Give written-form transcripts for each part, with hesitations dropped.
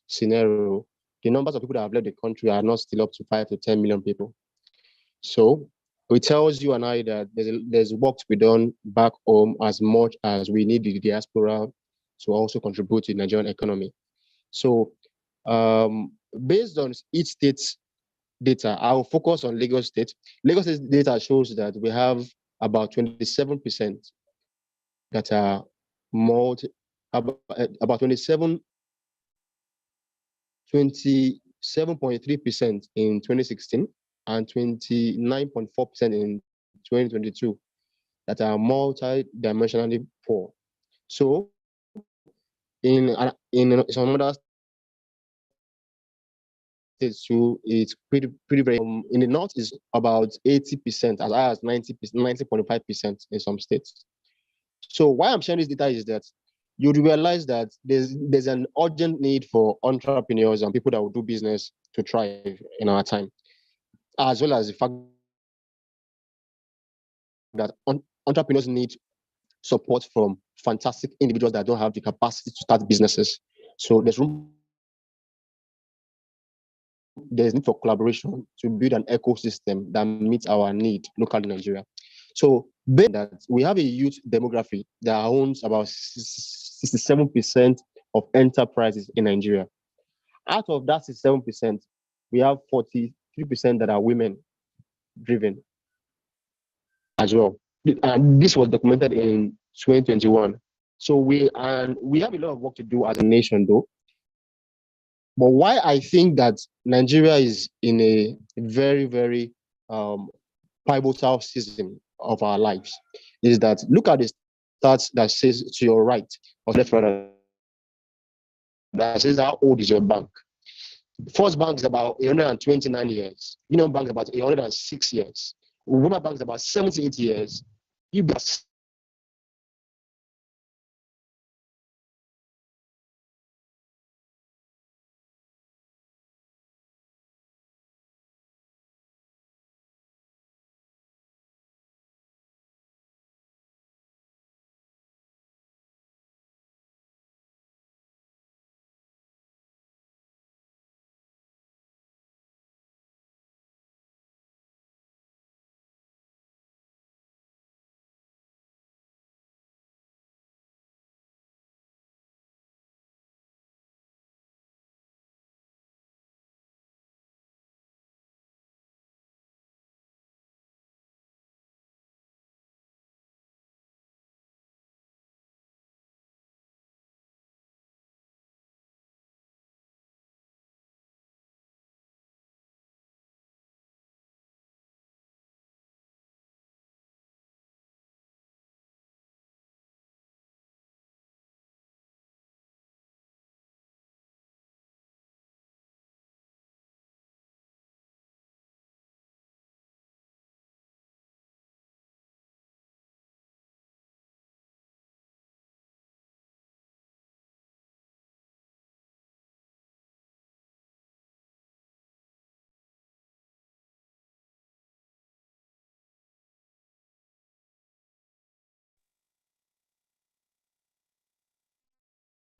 scenario, the numbers of people that have left the country are not still up to 5 to 10 million people. So it tells you and I that there's work to be done back home as much as we need the diaspora to also contribute to the Nigerian economy. So based on each state's data, I'll focus on Lagos State. Lagos State data shows that we have about 27% that are about 27.3% in 2016 and 29.4% in 2022 that are multi-dimensionally poor. So in some other states too, it's pretty very. In the north is about 80%, as high as 90.5% in some states. So why I'm sharing this data is that you realize that there's an urgent need for entrepreneurs and people that will do business to thrive in our time, as well as the fact that entrepreneurs need support from fantastic individuals that don't have the capacity to start businesses. So there's need for collaboration to build an ecosystem that meets our need locally in Nigeria. So that we have a youth demography that owns about 67% of enterprises in Nigeria. Out of that 67%, we have 43% that are women driven as well. And this was documented in 2021. So we have a lot of work to do as a nation though. But why I think that Nigeria is in a very, very pivotal season of our lives is that look at the stats that says to your right or left rather that says how old is your bank. First Bank is about 129 years. Union Bank is about 106 years. Women Bank is about 78 years. UBS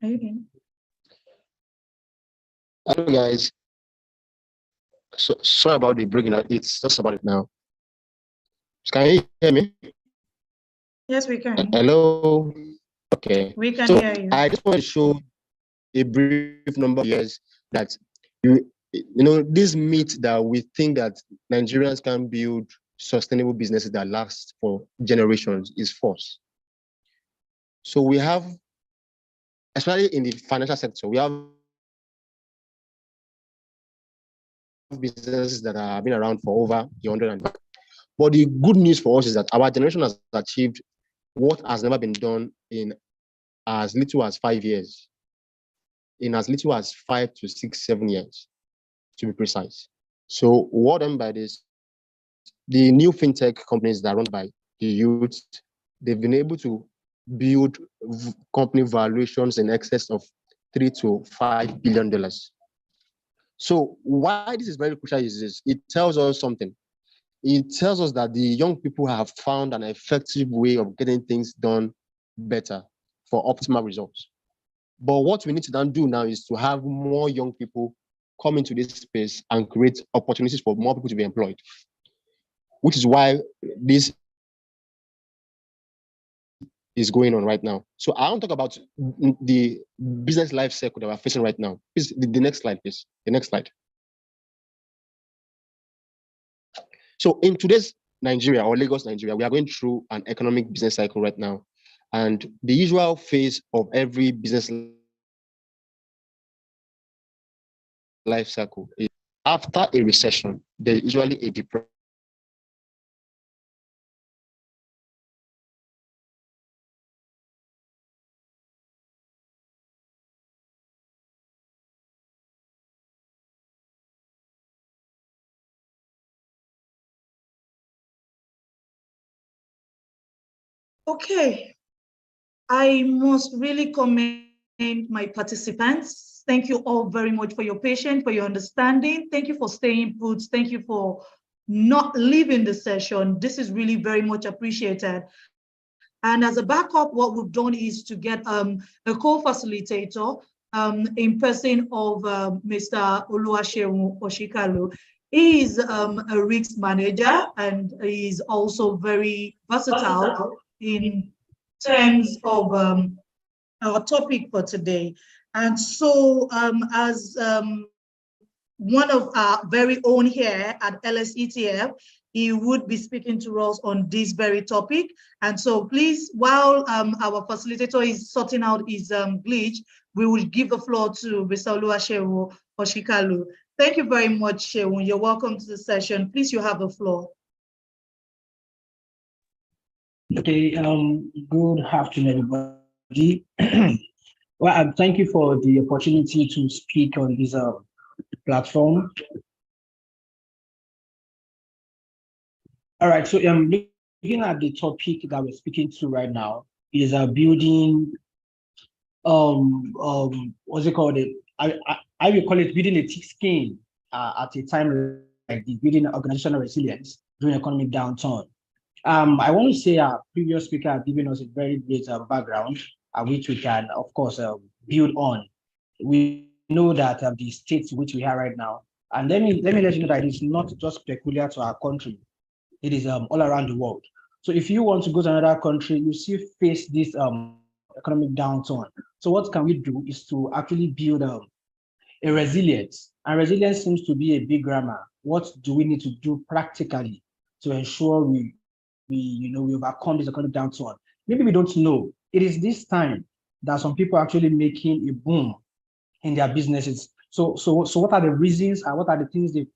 Are you in? Hello guys. So sorry about the breaking. It's just about it now. Can you hear me? Yes, we can. Hello. Okay. We can so hear you. I just want to show a brief number of years that this myth that we think that Nigerians can build sustainable businesses that last for generations is false. So we have, especially in the financial sector, we have businesses that have been around for over 100 and but the good news for us is that our generation has achieved what has never been done in as little as 5 years, in as little as 5 to 6, 7 years, to be precise. So what I mean by this, the new fintech companies that are run by the youth, they've been able to build company valuations in excess of $3 to $5 billion. So why this is very crucial is this: it tells us something. It tells us that the young people have found an effective way of getting things done better for optimal results. But what we need to then do now is to have more young people come into this space and create opportunities for more people to be employed, which is why this is going on right now. So I want to talk about the business life cycle that we're facing right now. Please, the next slide, please. The next slide. So in today's Nigeria or Lagos, Nigeria, we are going through an economic business cycle right now. And the usual phase of every business life cycle is after a recession, there's usually a depression. Okay, I must really commend my participants. Thank you all very much for your patience, for your understanding. Thank you for staying put. Thank you for not leaving the session. This is really very much appreciated. And as a backup, what we've done is to get a co-facilitator in person of Mr. Oluwaseun Oshikalu. He is a risk manager and he is also very versatile in terms of our topic for today. And so as one of our very own here at LSETF, he would be speaking to us on this very topic. And so please, while our facilitator is sorting out his glitch, we will give the floor to Mr. Oluwaseun Oshikalu. Thank you very much, Seun. You're welcome to the session. Please, you have the floor. Okay, good afternoon, everybody. Well, thank you for the opportunity to speak on this platform. All right, so looking at the topic that we're speaking to right now is building what's it called? I will call it building a thick skin at a time like the building organizational resilience during economic downturn. I want to say our previous speaker has given us a very great background which we can, of course, build on. We know that the states which we are right now, and let me let you know that it's not just peculiar to our country. It is all around the world. So if you want to go to another country, you still face this economic downturn. So what can we do is to actually build a resilience. And resilience seems to be a big grammar. What do we need to do practically to ensure we overcome this economic downturn? Maybe we don't know. It is this time that some people are actually making a boom in their businesses. So what are the reasons and what are the things they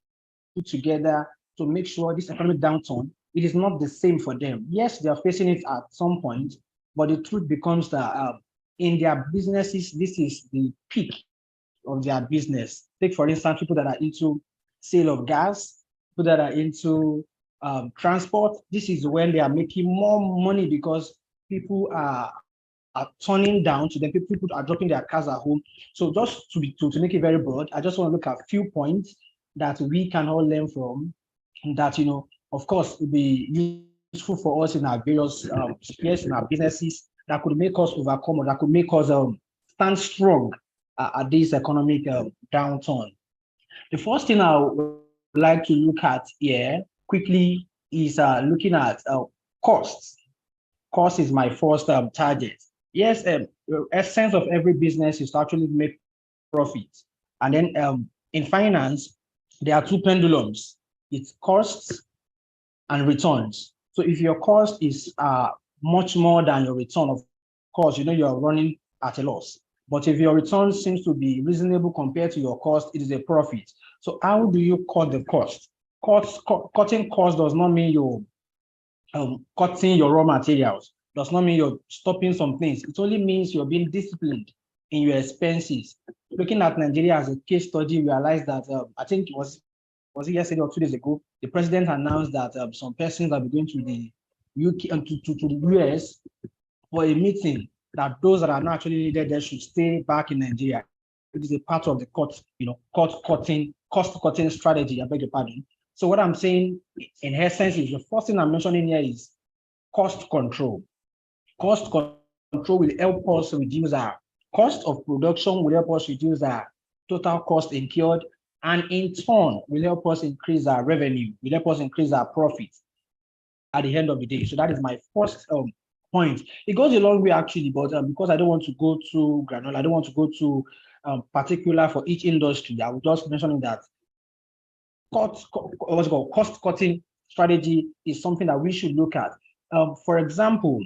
put together to make sure this economic downturn, it is not the same for them? Yes, they are facing it at some point, but the truth becomes that in their businesses, this is the peak of their business. Take, for instance, people that are into sale of gas, people that are into transport. This is when they are making more money because people are turning down to them. People are dropping their cars at home. So just to make it very broad, I just want to look at a few points that we can all learn from, that, of course, will be useful for us in our various spheres, in our businesses, that could make us overcome, or that could make us stand strong at this economic downturn. The first thing I would like to look at here quickly is looking at costs. Cost is my first target. Yes, the essence of every business is to actually make profit. And then in finance, there are two pendulums. It's costs and returns. So if your cost is much more than your return, of course, you're running at a loss. But if your return seems to be reasonable compared to your cost, it is a profit. So how do you cut the cost? Cutting cost does not mean you're cutting your raw materials, does not mean you're stopping some things. It only means you're being disciplined in your expenses. Looking at Nigeria as a case study, we realized that I think it was it yesterday or 2 days ago, the president announced that some persons are going to the UK to the US for a meeting, that those that are not actually needed there should stay back in Nigeria. It is a part of the cost-cutting strategy, I beg your pardon. So what I'm saying in essence is, the first thing I'm mentioning here is cost control. Cost control will help us reduce our cost of production will help us reduce our total cost incurred, and in turn will help us increase our revenue, will help us increase our profit at the end of the day. So that is my first point. It goes a long way actually, but because I don't want to go too granular, I don't want to go too particular for each industry, I will just mention that cost-cutting strategy is something that we should look at. For example,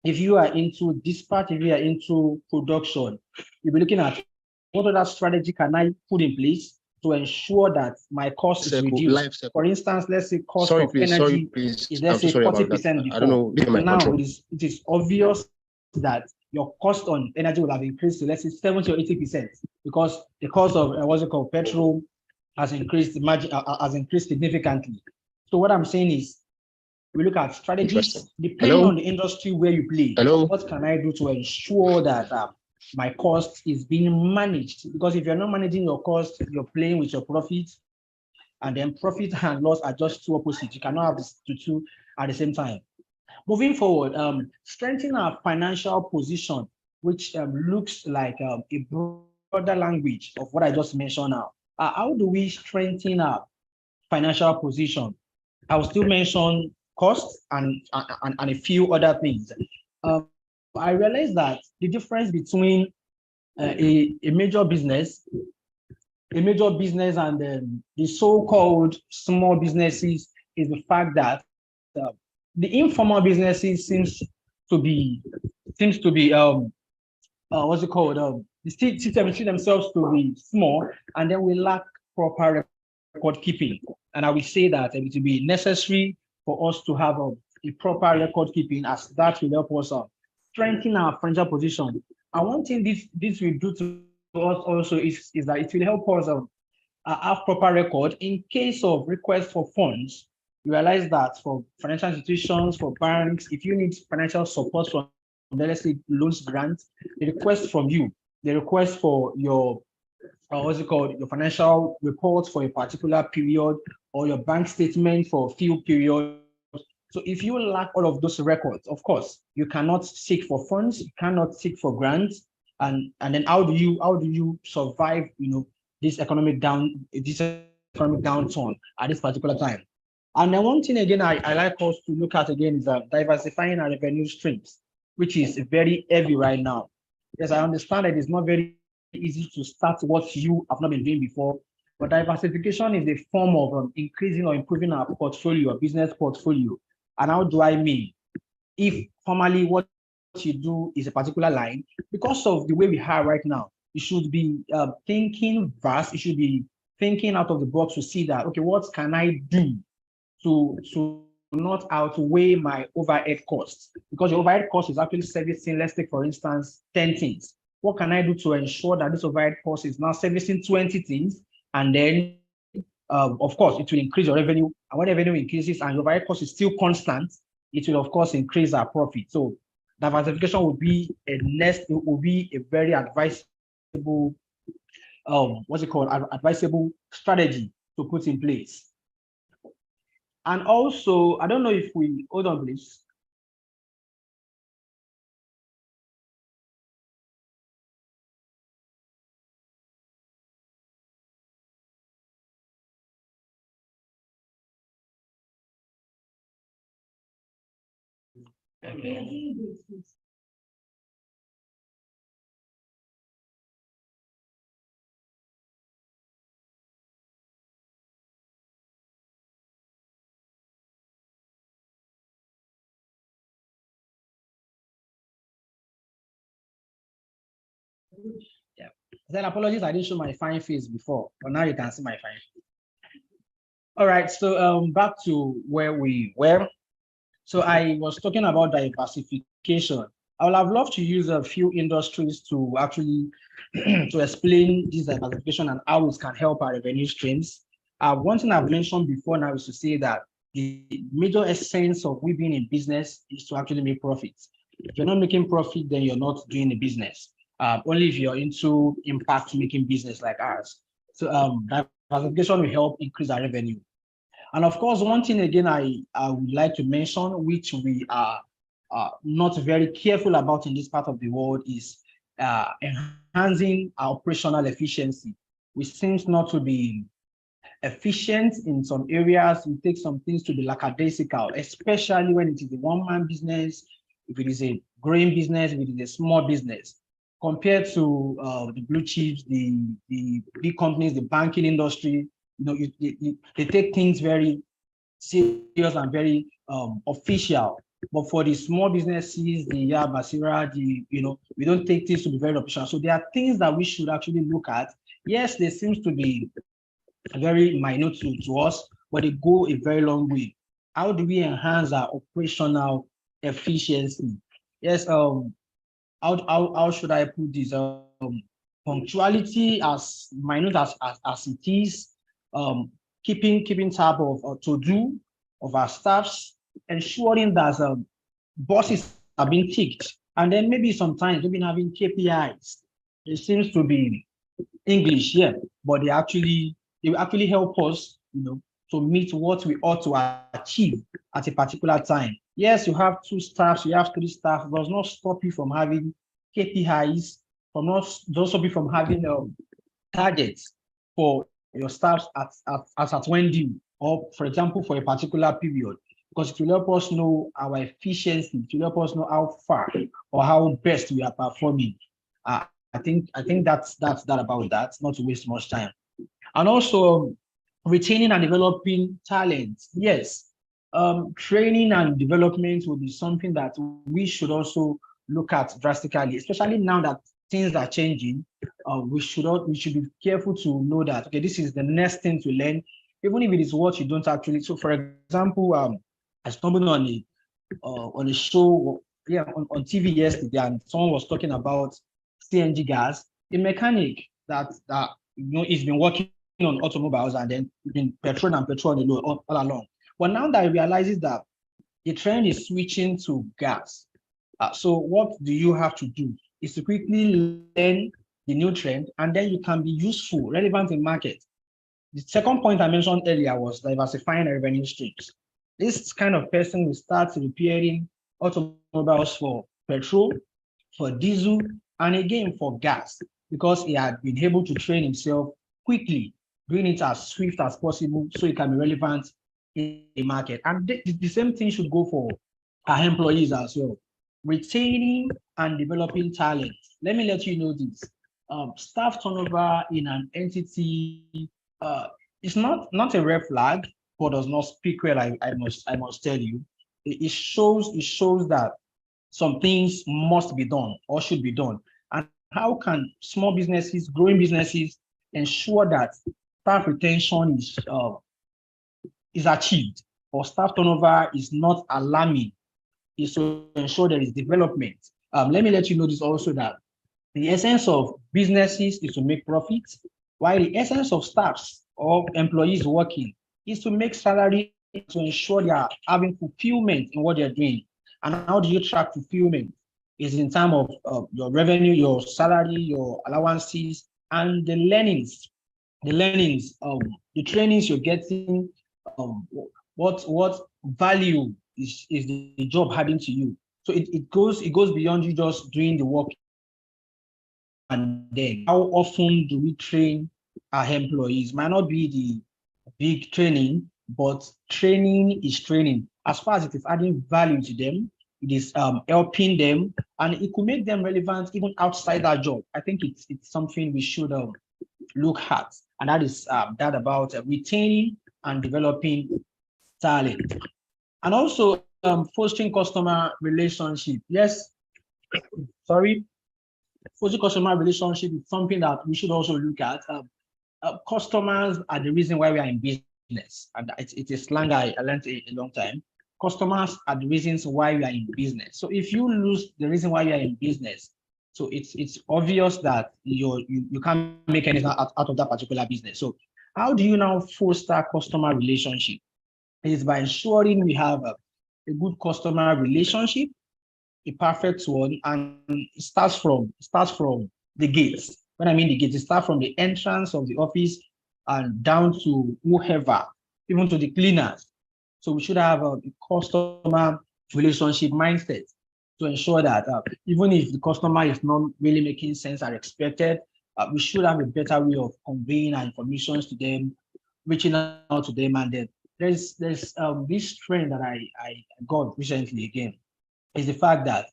if you are into dispatch, if you are into production, you'll be looking at what other strategy can I put in place to ensure that my cost is reduced. For instance, let's say cost of energy is, let's say, 40% before. I don't know. So now it is obvious that your cost on energy will have increased to, let's say, 70 or 80% because the cost of petrol has increased significantly. So what I'm saying is, we look at strategies depending on the industry where you play. What can I do to ensure that my cost is being managed? Because if you're not managing your cost, you're playing with your profit, and then profit and loss are just two opposites. You cannot have the two at the same time. Moving forward, strengthen our financial position, which looks like a broader language of what I just mentioned now. How do we strengthen our financial position? I will still mention costs and a few other things. I realized that the difference between a major business and the so-called small businesses is the fact that the informal businesses seems to be what's it called? They see themselves to be small, and then we lack proper record keeping. And I will say that it will be necessary for us to have a proper record keeping, as that will help us strengthen our financial position. And one thing this will do to us also is that it will help us have proper record in case of request for funds. You realize that for financial institutions, for banks, if you need financial support from, let's say, loans grants, the request from you, the request for your your financial reports for a particular period, or your bank statement for a few periods. So if you lack all of those records, of course, you cannot seek for funds, you cannot seek for grants, and then how do you survive, this economic downturn at this particular time? And then one thing again I like us to look at again is diversifying our revenue streams, which is very heavy right now. Yes, I understand that it's not very easy to start what you have not been doing before, but diversification is a form of increasing or improving our portfolio, our business portfolio. And how do I mean? If formally what you do is a particular line, because of the way we are right now, you should be thinking vast. You should be thinking out of the box to see that, okay, what can I do to not outweigh my overhead costs? Because your overhead cost is actually servicing, let's take for instance, 10 things. What can I do to ensure that this overhead cost is now servicing 20 things? And then, of course, it will increase your revenue. And when revenue increases and your overhead cost is still constant, it will, of course, increase our profit. So diversification would be a very advisable, advisable strategy to put in place. And also, I don't know if we, hold on, please. Okay. Yeah. Then apologies, I didn't show my fine face before, but now you can see my fine face. All right, so back to where we were. So I was talking about diversification. I would have loved to use a few industries to actually to explain this diversification and how it can help our revenue streams. One thing I've mentioned before now is to say that the major essence of we being in business is to actually make profits. If you're not making profit, then you're not doing the business. Only if you're into impact making business like ours. So diversification will help increase our revenue. And of course, one thing again I would like to mention, which we are not very careful about in this part of the world, is enhancing our operational efficiency. We seem not to be efficient in some areas. We take some things to be lackadaisical, especially when it is a one-man business, if it is a growing business, if it is a small business, compared to the blue chips, the big companies, the banking industry. They take things very serious and very official. But for the small businesses, the Basira, we don't take things to be very official. So there are things that we should actually look at. Yes, they seems to be very minute to us, but they go a very long way. How do we enhance our operational efficiency? Yes, how should I put this? Punctuality, as minute as it is, keeping tab of to-do of our staffs, ensuring that bosses are being ticked, and then maybe sometimes we've been having KPIs. It seems to be English, yeah, but they actually help us, to meet what we ought to achieve at a particular time. Yes, you have 2 staffs, you have 3 staff. It does not stop you from having KPIs, does stop you from having targets for your staffs at when due, or for example, for a particular period, because it will help us know our efficiency, it will help us know how far or how best we are performing. I think that's that about that, not to waste much time. And also retaining and developing talent. Yes, training and development will be something that we should also look at drastically, especially now that things are changing. We should be careful to know that, okay, this is the next thing to learn, even if it is what you don't actually. So for example, I stumbled on a show, yeah, on TV yesterday, and someone was talking about CNG gas, a mechanic that he's been working on automobiles and then been petrol on the load all along. But now that he realizes that the trend is switching to gas, so what do you have to do is to quickly learn the new trend, and then you can be useful, relevant in market. The second point I mentioned earlier was diversifying revenue streams. This kind of person will start repairing automobiles for petrol, for diesel, and again for gas, because he had been able to train himself quickly, doing it as swift as possible so it can be relevant in the market. And the same thing should go for our employees as well. Retaining and developing talent. Let me let you know this. Staff turnover in an entity is not a red flag, but does not speak well. I must tell you. It shows that some things must be done or should be done. And how can small businesses, growing businesses, ensure that staff retention is achieved, or staff turnover is not alarming, is to ensure there is development. Let me let you know this also, that the essence of businesses is to make profits, while the essence of staffs or employees working is to make salary, to ensure they are having fulfillment in what they're doing. And how do you track fulfillment? Is in terms of your revenue, your salary, your allowances, and the learnings, the trainings you're getting. What value is the job adding to you? So it goes beyond you just doing the work. And then how often do we train our employees? Might not be the big training, but training is training. As far as it is adding value to them, it is helping them, and it could make them relevant even outside that job. I think it's something we should look at, and that is that about retaining and developing talent, and also fostering customer relationship. Yes, sorry, fostering customer relationship is something that we should also look at. Customers are the reason why we are in business, and it's a slang I learned a long time. Customers are the reasons why we are in business. So if you lose the reason why you are in business, so it's obvious that you can't make anything out of that particular business. So how do you now foster customer relationship? It is by ensuring we have a good customer relationship, a perfect one, and it starts from the gates. When I mean the gates, it starts from the entrance of the office and down to whoever, even to the cleaners. So we should have a customer relationship mindset. to ensure that even if the customer is not really making sense as expected, we should have a better way of conveying our information to them, reaching out to them. And then there's this trend that I got recently again, is the fact that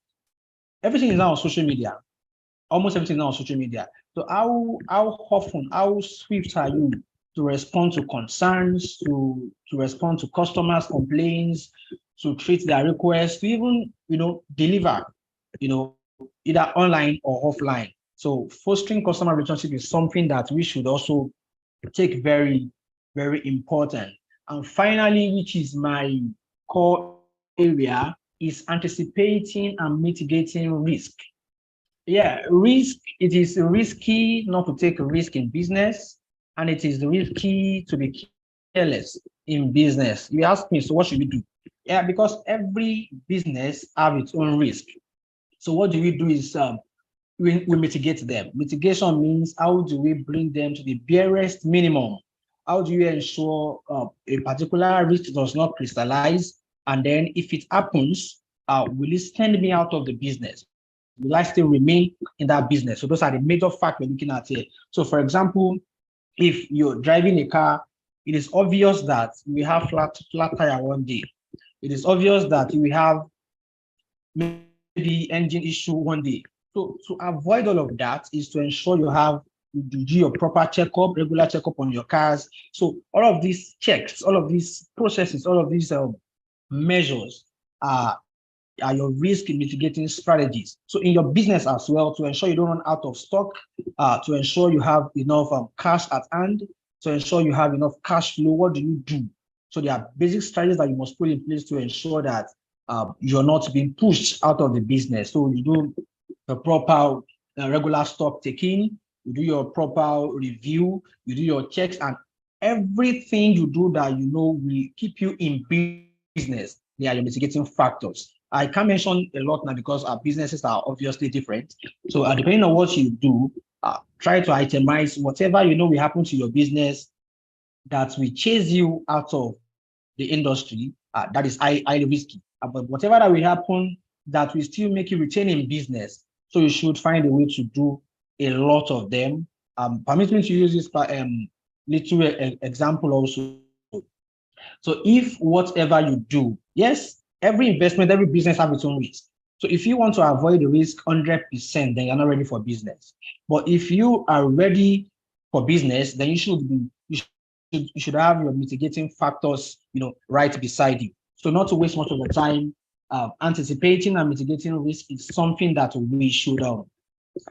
everything is now on social media. Almost everything is now on social media. So how often, how swift are you to respond to concerns, to respond to customers' complaints, to treat their requests, to even, deliver, either online or offline. So fostering customer relationship is something that we should also take very, very important. And finally, which is my core area, is anticipating and mitigating risk. Yeah, risk, it is risky not to take a risk in business, and it is risky to be careless in business. You ask me, so what should we do? Yeah, because every business have its own risk. So what do we do is we mitigate them. Mitigation means how do we bring them to the barest minimum? How do you ensure a particular risk does not crystallize? And then if it happens, will it send me out of the business? Will I still remain in that business? So those are the major factors we're looking at here. So for example, if you're driving a car, it is obvious that we have flat tire one day. It is obvious that we have maybe engine issue one day. So to avoid all of that is to ensure you do your proper checkup, regular checkup on your cars. So all of these checks, all of these processes, all of these measures are your risk mitigating strategies. So in your business as well, to ensure you don't run out of stock, to ensure you have enough cash at hand, to ensure you have enough cash flow, what do you do? So there are basic strategies that you must put in place to ensure that you're not being pushed out of the business. So you do the proper regular stock taking, you do your proper review, you do your checks, and everything you do that will keep you in business. They are your mitigating factors. I can't mention a lot now because our businesses are obviously different. So depending on what you do, try to itemize whatever will happen to your business that will chase you out of the industry. That is highly risky. But whatever that will happen that will still make you retain in business. So you should find a way to do a lot of them. Permit me to use this little example also. So if whatever you do, yes, every investment, every business have its own risk. So if you want to avoid the risk 100%, then you're not ready for business. But if you are ready for business, then you should have your mitigating factors, right beside you. So not to waste much of the time, anticipating and mitigating risk is something that we should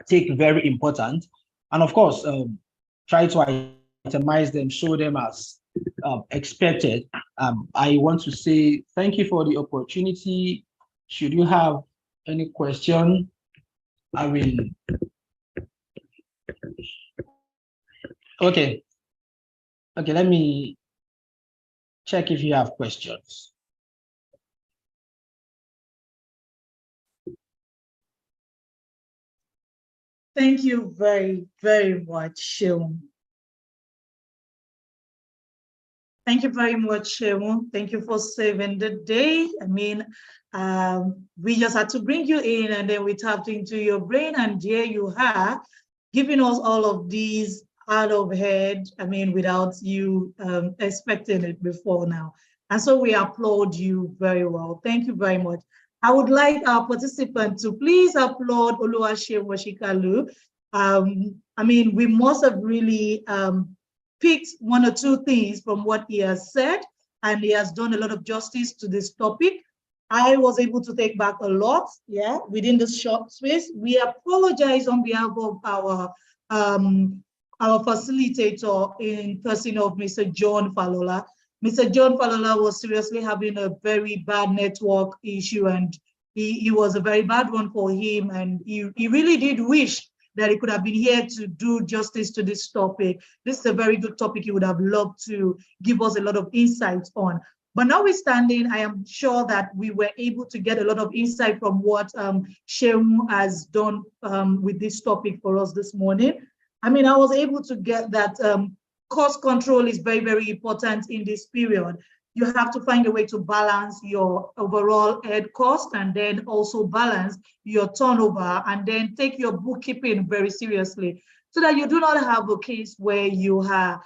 take very important. And of course, try to itemize them, show them as expected. I want to say thank you for the opportunity. Should you have any question, I will. Okay, let me check if you have questions. Thank you very, very much, Sheung. Thank you very much, Sheung. Thank you for saving the day. I mean, we just had to bring you in and then we tapped into your brain and here you are, giving us all of these out of head, without you expecting it before now. And so we applaud you very well. Thank you very much. I would like our participants to please applaud Oluwaseun Washikalu. We must have really picked one or two things from what he has said, and he has done a lot of justice to this topic. I was able to take back a lot, within this short space. We apologize on behalf of our facilitator in person of Mr. John Falola. Mr. John Falola was seriously having a very bad network issue, and he was a very bad one for him, and he really did wish that he could have been here to do justice to this topic. This is a very good topic he would have loved to give us a lot of insights on. But notwithstanding, I am sure that we were able to get a lot of insight from what Sheung has done with this topic for us this morning. I was able to get that cost control is very, very important in this period. you have to find a way to balance your overall head cost and then also balance your turnover and then take your bookkeeping very seriously so that you do not have a case where you are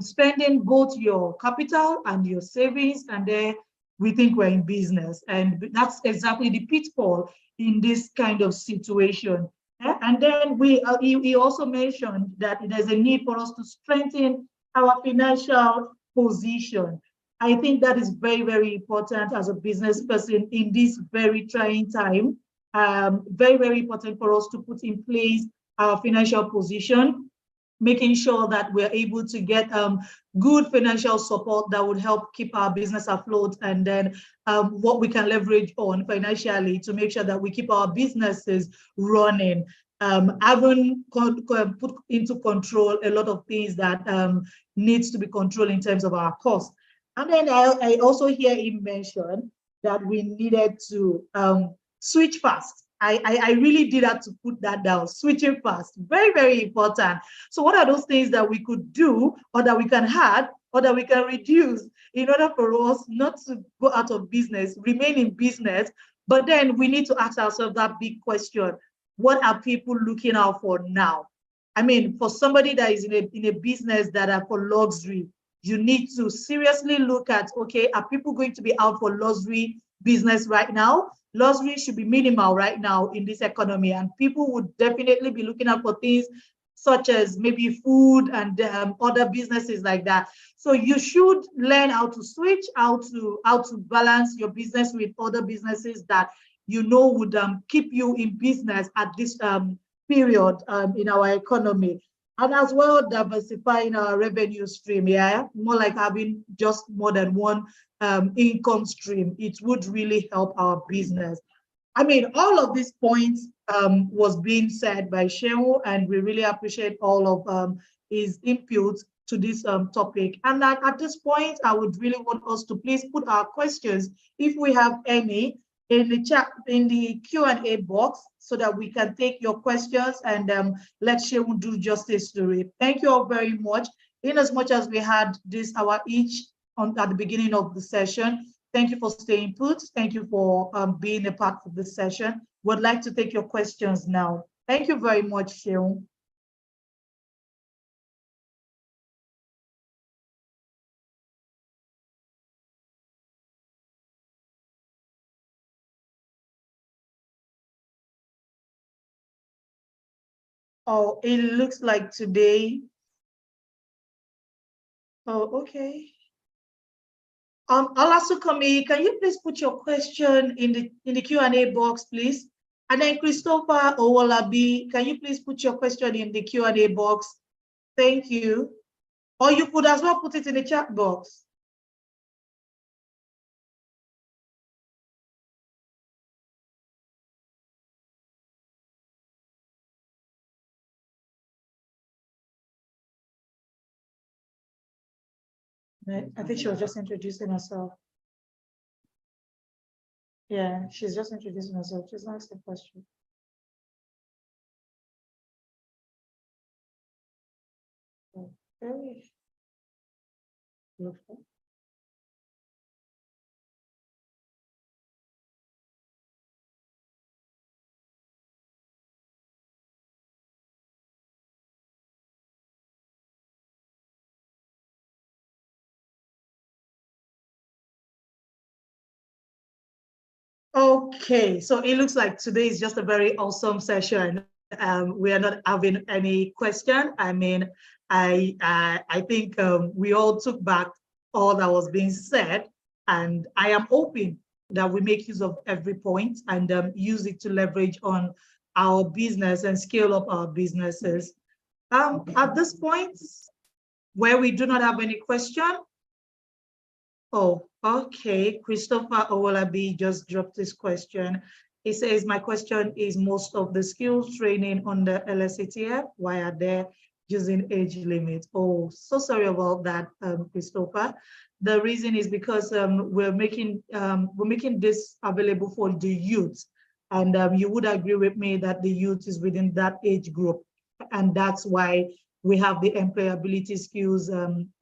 spending both your capital and your savings, and then we think we're in business. And that's exactly the pitfall in this kind of situation. And then he also mentioned that there's a need for us to strengthen our financial position. I think that is very, very important as a business person in this very trying time. Very, very important for us to put in place our financial position, making sure that we're able to get good financial support that would help keep our business afloat, and then what we can leverage on financially to make sure that we keep our businesses running. Having put into control a lot of things that needs to be controlled in terms of our costs. And then I also hear him mention that we needed to switch fast. I really did have to put that down, switching fast, very, very important. So what are those things that we could do or that we can add or that we can reduce in order for us not to go out of business, remain in business, but then we need to ask ourselves that big question, what are people looking out for now? I mean, for somebody that is in a business that are for luxury, you need to seriously look at, okay, are people going to be out for luxury business right now? Luxury should be minimal right now in this economy, and people would definitely be looking out for things such as maybe food and other businesses like that. So you should learn how to switch, how to balance your business with other businesses that you know would keep you in business at this period in our economy. And as well, diversifying our revenue stream, more like having just more than one income stream. It would really help our business. I mean, all of these points was being said by Shehu, and we really appreciate all of his input to this topic. And at this point, I would really want us to please put our questions, if we have any, in the chat, in the Q&A box, so that we can take your questions and let Shehu do justice to it. Thank you all very much. In as much as we had this hour each at the beginning of the session, thank you for staying put. Thank you for being a part of the session. Would like to take your questions now. Thank you very much, Shehu. Oh, it looks like today. Oh, okay. Alasukami, can you please put your question in the Q&A box, please? And then Christopher Owolabi, can you please put your question in the Q&A box? Thank you. Or you could as well put it in the chat box. I think she was just introducing herself. Yeah, she's just introducing herself. She's asked a question. Okay. Beautiful. Okay, so it looks like today is just a very awesome session. We are not having any question. I mean, I think we all took back all that was being said, and I am hoping that we make use of every point and use it to leverage on our business and scale up our businesses. At this point, where we do not have any question. Oh, okay. Christopher Owolabi just dropped this question. He says, my question is, most of the skills training on the LSETF, why are they using age limit? Oh, so sorry about that, Christopher. The reason is because we're making this available for the youth. And you would agree with me that the youth is within that age group. And that's why we have the employability skills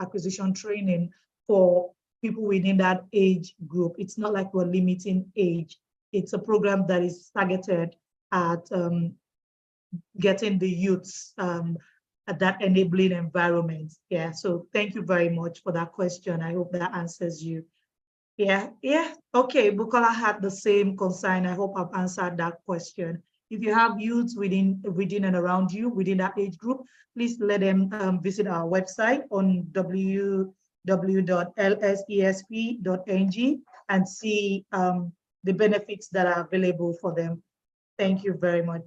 acquisition training for people within that age group. It's not like we're limiting age. It's a program that is targeted at getting the youths at that enabling environment. Yeah, so thank you very much for that question. I hope that answers you. Yeah. Okay, Bukola had the same concern. I hope I've answered that question. If you have youths within and around you, within that age group, please let them visit our website on www.lsesp.ng and see the benefits that are available for them. Thank you very much.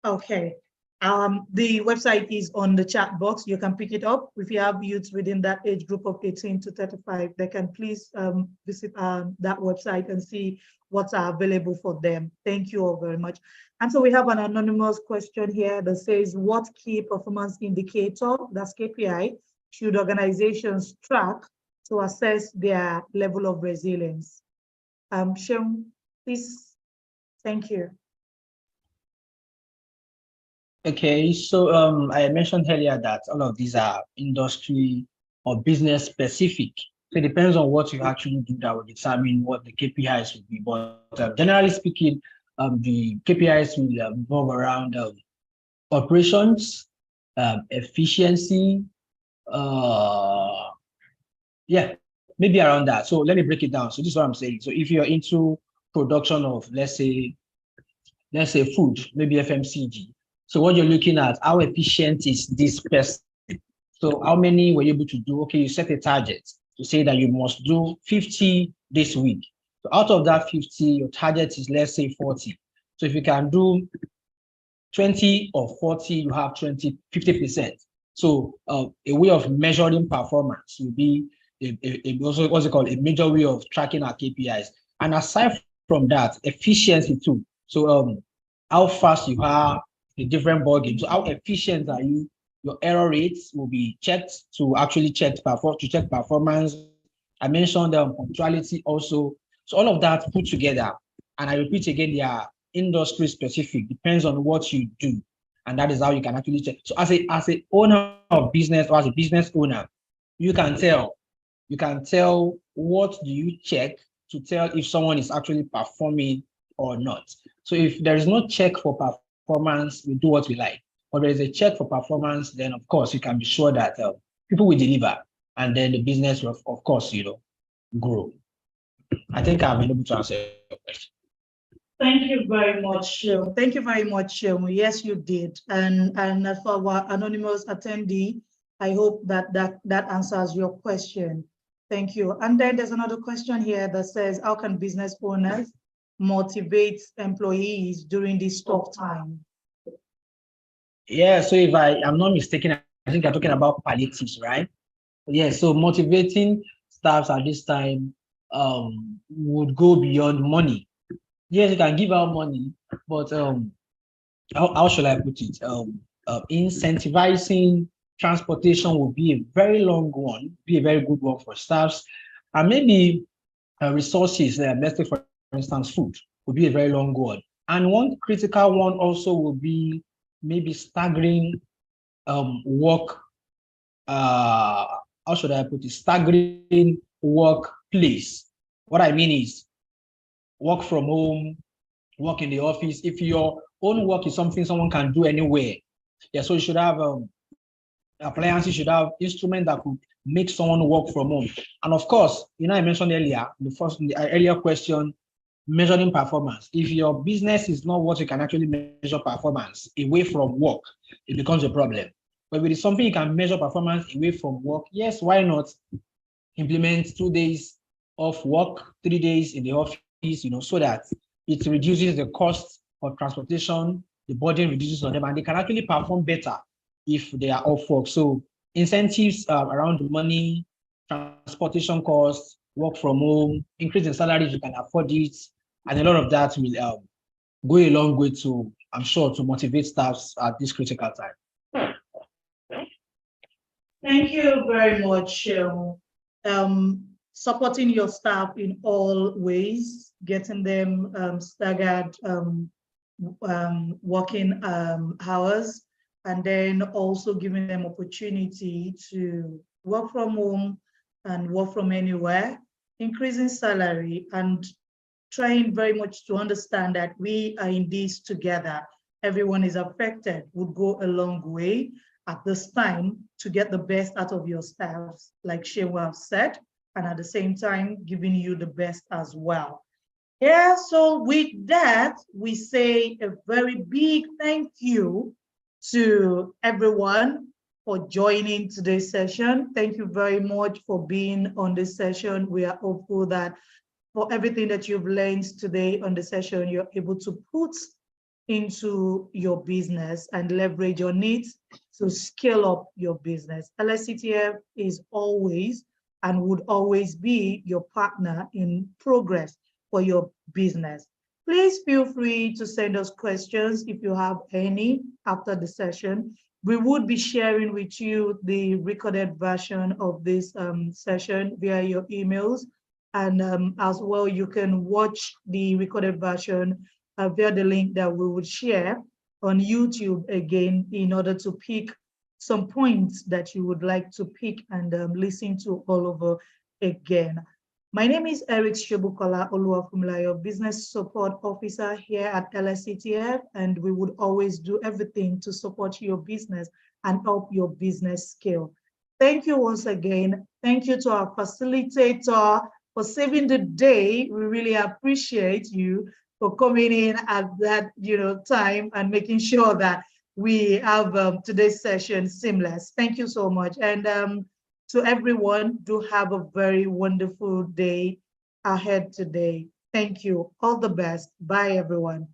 Okay. The website is on the chat box. You can pick it up. If you have youths within that age group of 18 to 35, they can please visit that website and see what's available for them. Thank you all very much. And so we have an anonymous question here that says, what key performance indicator, that's KPI, should organizations track to assess their level of resilience? Sheung, please. Thank you. Okay, so I mentioned earlier that all of these are industry or business specific. So it depends on what you actually do that will determine what the KPIs will be. But generally speaking, the KPIs will revolve around operations, efficiency, yeah, maybe around that. So let me break it down. So this is what I'm saying. So if you're into production of, let's say food, maybe FMCG. So what you're looking at, how efficient is this person? So how many were you able to do? Okay, you set a target to say that you must do 50 this week. So out of that 50, your target is, let's say, 40. So if you can do 20 or 40, you have 50%. So a way of measuring performance will be also what's it called, a major way of tracking our KPIs. And aside from that, efficiency too. So how fast you are, the different ball games. So how efficient are you? Your error rates will be checked to actually check performance. I mentioned punctuality also. So all of that put together, and I repeat again, they are industry specific. Depends on what you do, and that is how you can actually check. So as a owner of business or as a business owner, you can tell what do you check to tell if someone is actually performing or not. So if there is no check for performance, we do what we like. But there is a check for performance, then of course you can be sure that people will deliver, and then the business will, of course, grow. I think I've been able to answer your question. Thank you very much, Sheung. Thank you very much, Sheung. Yes, you did. And for our anonymous attendee, I hope that answers your question. Thank you. And then there's another question here that says, how can business owners motivate employees during this tough time? Yeah, so if I'm not mistaken, I think you're talking about palliatives, right? Yeah, so motivating staffs at this time would go beyond money. Yes, you can give out money, but how should I put it? Incentivizing transportation will be a very long one, be a very good one for staffs, and maybe resources. Let's take for instance, food would be a very long one, and one critical one also will be maybe staggering work. How should I put it? Staggering workplace. What I mean is work from home, work in the office. If your own work is something someone can do anywhere, yeah, so you should have appliances, you should have instruments that could make someone work from home. And of course, I mentioned earlier, the earlier question, measuring performance. If your business is not what you can actually measure performance away from work, it becomes a problem. But if it is something you can measure performance away from work, yes, why not implement 2 days of work, 3 days in the office, so that it reduces the cost of transportation, the burden reduces on them, and they can actually perform better if they are off work. So incentives around money, transportation costs, work from home, increase in salaries, you can afford it, and a lot of that will go a long way to, I'm sure, to motivate staffs at this critical time. Thank you very much. Supporting your staff in all ways, getting them staggered working hours, and then also giving them opportunity to work from home and work from anywhere, increasing salary, and trying very much to understand that we are in this together. Everyone is affected, would go a long way at this time to get the best out of your staffs, like Shewa have said, and at the same time, giving you the best as well. Yeah, so with that, we say a very big thank you to everyone for joining today's session. Thank you very much for being on this session. We are hopeful that for everything that you've learned today on the session, you're able to put into your business and leverage on it to scale up your business. LSETF is always and would always be your partner in progress for your business. Please feel free to send us questions if you have any after the session. We would be sharing with you the recorded version of this session via your emails. And as well, you can watch the recorded version via the link that we would share on YouTube again in order to pick some points that you would like to pick and listen to all over again. My name is Eric Shebukola Oluwafumlayo, Business Support Officer here at LSETF, and we would always do everything to support your business and help your business scale. Thank you once again. Thank you to our facilitator for saving the day. We really appreciate you for coming in at that time and making sure that we have today's session seamless. Thank you so much. And to everyone, do have a very wonderful day ahead today. Thank you. All the best. Bye, everyone.